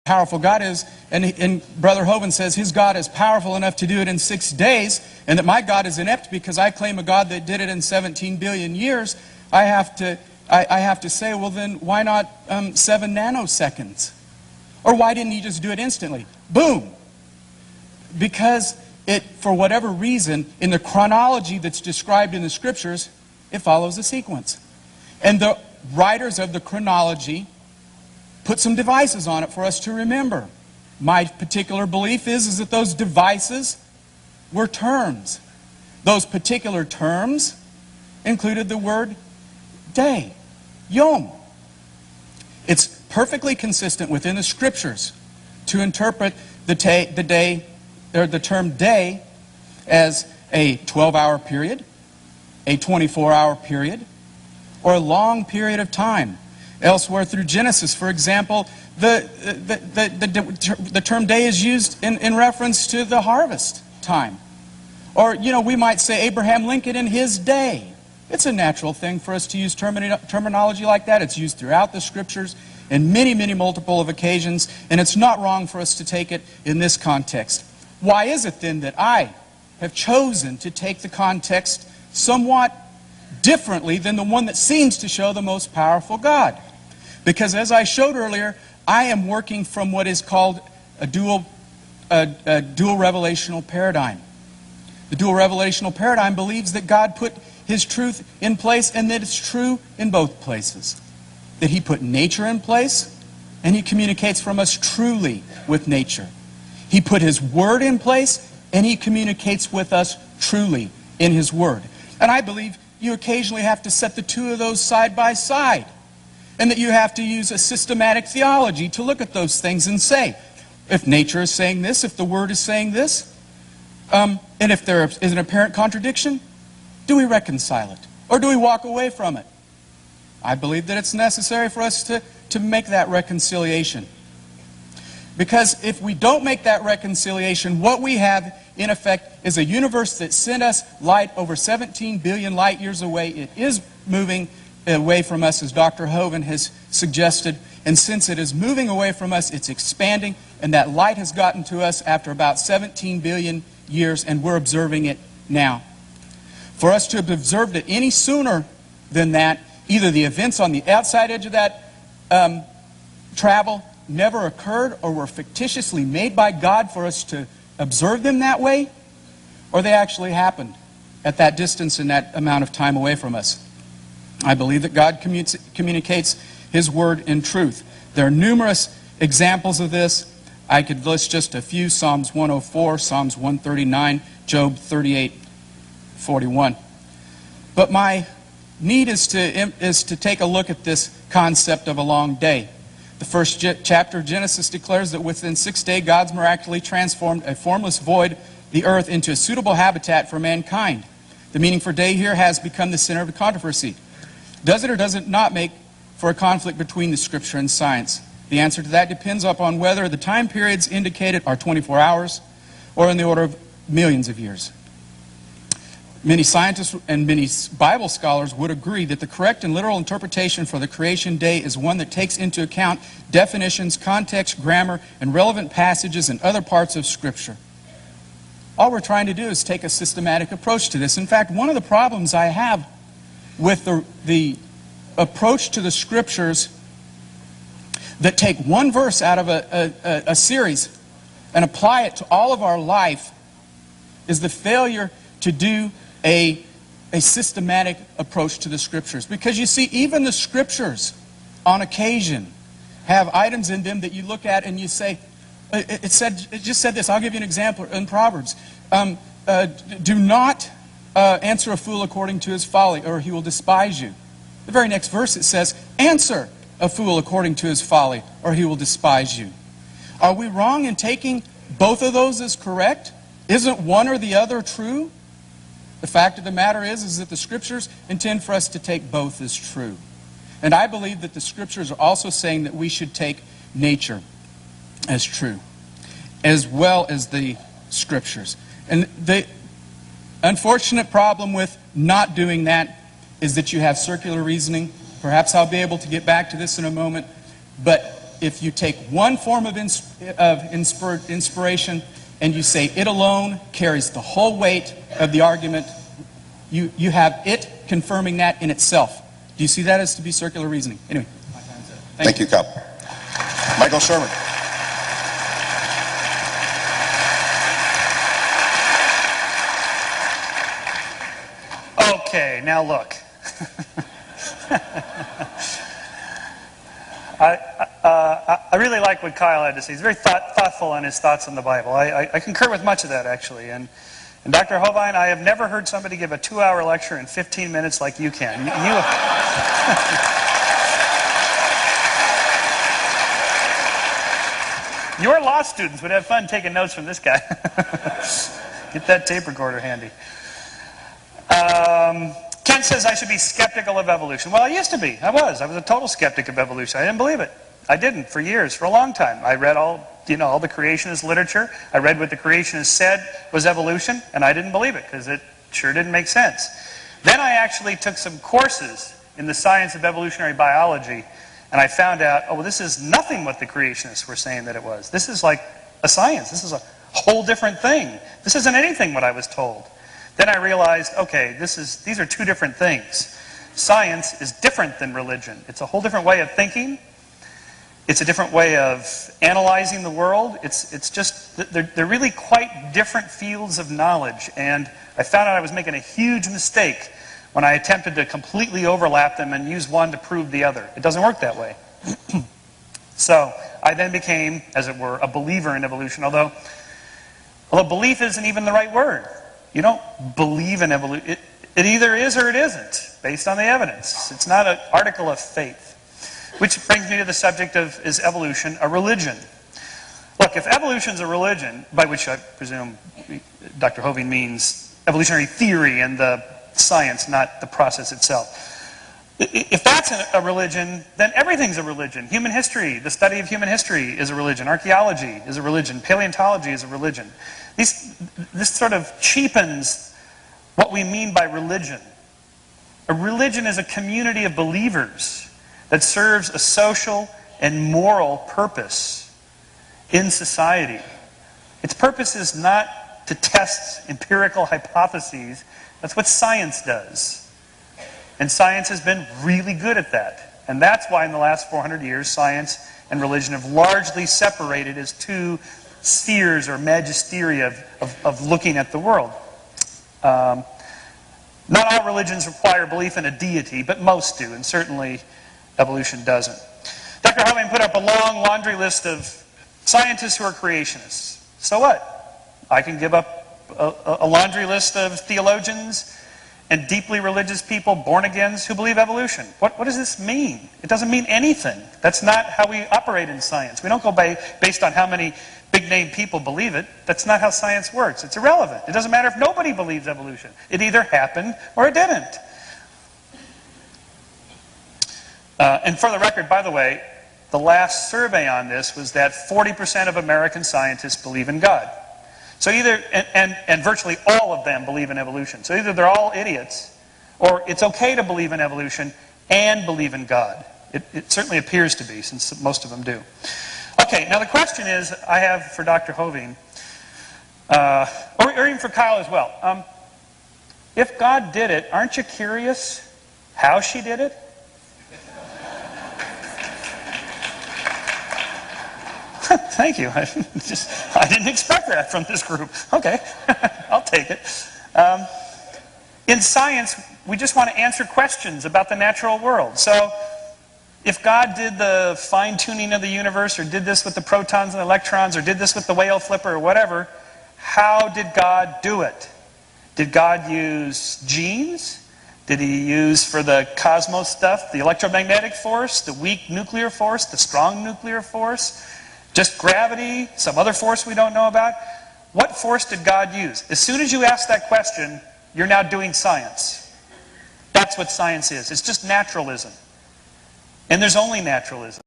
powerful God is, and Brother Hovind says his God is powerful enough to do it in 6 days, and that my God is inept because I claim a God that did it in 17 billion years, I have to say, well then, why not 7 nanoseconds? Or why didn't he just do it instantly? Boom! Because it, for whatever reason, in the chronology that's described in the Scriptures, it follows a sequence. And the writers of the chronology put some devices on it for us to remember. My particular belief is that those devices were terms. Those particular terms included the word day, yom. It's perfectly consistent within the Scriptures to interpret the term day as a 12-hour period, a 24-hour period, or a long period of time. Elsewhere through Genesis, for example, the term day is used in reference to the harvest time. Or, you know, we might say Abraham Lincoln in his day. It's a natural thing for us to use terminology like that. It's used throughout the Scriptures in many, many multiple of occasions, and it's not wrong for us to take it in this context. Why is it then that I have chosen to take the context somewhat differently than the one that seems to show the most powerful God? Because as I showed earlier, I am working from what is called a dual revelational paradigm. The dual revelational paradigm believes that God put His truth in place and that it's true in both places. That He put nature in place and He communicates from us truly with nature. He put His Word in place and He communicates with us truly in His Word. And I believe you occasionally have to set the two of those side by side. And that you have to use a systematic theology to look at those things and say, if nature is saying this, if the Word is saying this, and if there is an apparent contradiction, do we reconcile it? Or do we walk away from it? I believe that it's necessary for us to make that reconciliation. Because if we don't make that reconciliation, what we have, in effect, is a universe that sent us light over 17 billion light years away. It is moving away from us, as Dr. Hovind has suggested. And since it is moving away from us, it's expanding. And that light has gotten to us after about 17 billion years, and we're observing it now. For us to have observed it any sooner than that, either the events on the outside edge of that travel never occurred or were fictitiously made by God for us to observe them that way, or they actually happened at that distance and that amount of time away from us. I believe that God communicates His Word in truth. There are numerous examples of this. I could list just a few: Psalms 104, Psalms 139, Job 38:41. But my need is to take a look at this concept of a long day. The first chapter of Genesis declares that within 6 days God's miraculously transformed a formless void, the earth, into a suitable habitat for mankind. The meaning for day here has become the center of the controversy. Does it or does it not make for a conflict between the Scripture and science? The answer to that depends upon whether the time periods indicated are 24 hours or in the order of millions of years. Many scientists and many Bible scholars would agree that the correct and literal interpretation for the creation day is one that takes into account definitions, context, grammar, and relevant passages in other parts of Scripture. All we're trying to do is take a systematic approach to this. In fact, one of the problems I have with the approach to the Scriptures that take one verse out of a series and apply it to all of our life is the failure to do a systematic approach to the Scriptures. Because you see, even the Scriptures, on occasion, have items in them that you look at and you say, it just said this. I'll give you an example in Proverbs. Do not answer a fool according to his folly, or he will despise you. The very next verse it says, answer a fool according to his folly, or he will despise you. Are we wrong in taking both of those as correct? Isn't one or the other true? The fact of the matter is that the Scriptures intend for us to take both as true. And I believe that the Scriptures are also saying that we should take nature as true, as well as the Scriptures. And the unfortunate problem with not doing that is that you have circular reasoning. Perhaps I'll be able to get back to this in a moment. But if you take one form of inspiration and you say it alone carries the whole weight of the argument, you have it confirming that in itself. Do you see that as to be circular reasoning? Anyway, my time's up. Thank you, Cal. Michael Sherman. Okay, now look. I really like what Kyle had to say. He's very thoughtful on his thoughts on the Bible. I concur with much of that, actually. And Dr. Hovind, I have never heard somebody give a 2-hour lecture in 15 minutes like you can. Your law students would have fun taking notes from this guy. Get that tape recorder handy. Ken says I should be skeptical of evolution. Well, I used to be. I was a total skeptic of evolution. I didn't believe it. I didn't for years, for a long time. I read all the creationist literature. I read what the creationists said was evolution, and I didn't believe it because it sure didn't make sense. Then I actually took some courses in the science of evolutionary biology, and I found out, oh, well, this is nothing what the creationists were saying that it was. This is like a science. This is a whole different thing. This isn't anything what I was told. Then I realized, okay, these are two different things. Science is different than religion. It's a whole different way of thinking. It's a different way of analyzing the world. It's just, they're really quite different fields of knowledge. And I found out I was making a huge mistake when I attempted to completely overlap them and use one to prove the other. It doesn't work that way. So I then became, as it were, a believer in evolution, although belief isn't even the right word. You don't believe in evolution. It either is or it isn't, based on the evidence. It's not an article of faith. Which brings me to the subject of, is evolution a religion? Look, if evolution's a religion, by which I presume Dr. Hovind means evolutionary theory and the science, not the process itself. If that's a religion, then everything's a religion. Human history, the study of human history is a religion. Archaeology is a religion. Paleontology is a religion. This sort of cheapens what we mean by religion. A religion is a community of believers that serves a social and moral purpose in society. Its purpose is not to test empirical hypotheses. That's what science does. And science has been really good at that. And that's why in the last 400 years, science and religion have largely separated as two spheres or magisteria of looking at the world. Not all religions require belief in a deity, but most do, and certainly evolution doesn't. Dr. Hovind put up a long laundry list of scientists who are creationists. So what? I can give up a laundry list of theologians and deeply religious people, born-agains, who believe evolution. What does this mean? It doesn't mean anything. That's not how we operate in science. We don't go based on how many big-name people believe it. That's not how science works. It's irrelevant. It doesn't matter if nobody believes evolution. It either happened or it didn't. And for the record, by the way, the last survey on this was that 40% of American scientists believe in God. So either, and virtually all of them believe in evolution. So either they're all idiots, or it's okay to believe in evolution and believe in God. It certainly appears to be, since most of them do. Okay, now the question is, I have for Dr. Hovind, or even for Kyle as well. If God did it, aren't you curious how she did it? Thank you. I didn't expect that from this group. Okay, I'll take it. In science, we just want to answer questions about the natural world. So, if God did the fine-tuning of the universe, or did this with the protons and electrons, or did this with the whale flipper, or whatever, how did God do it? Did God use genes? Did he use, for the cosmos stuff, the electromagnetic force, the weak nuclear force, the strong nuclear force? Just gravity, some other force we don't know about? What force did God use? As soon as you ask that question, you're now doing science. That's what science is. It's just naturalism. And there's only naturalism.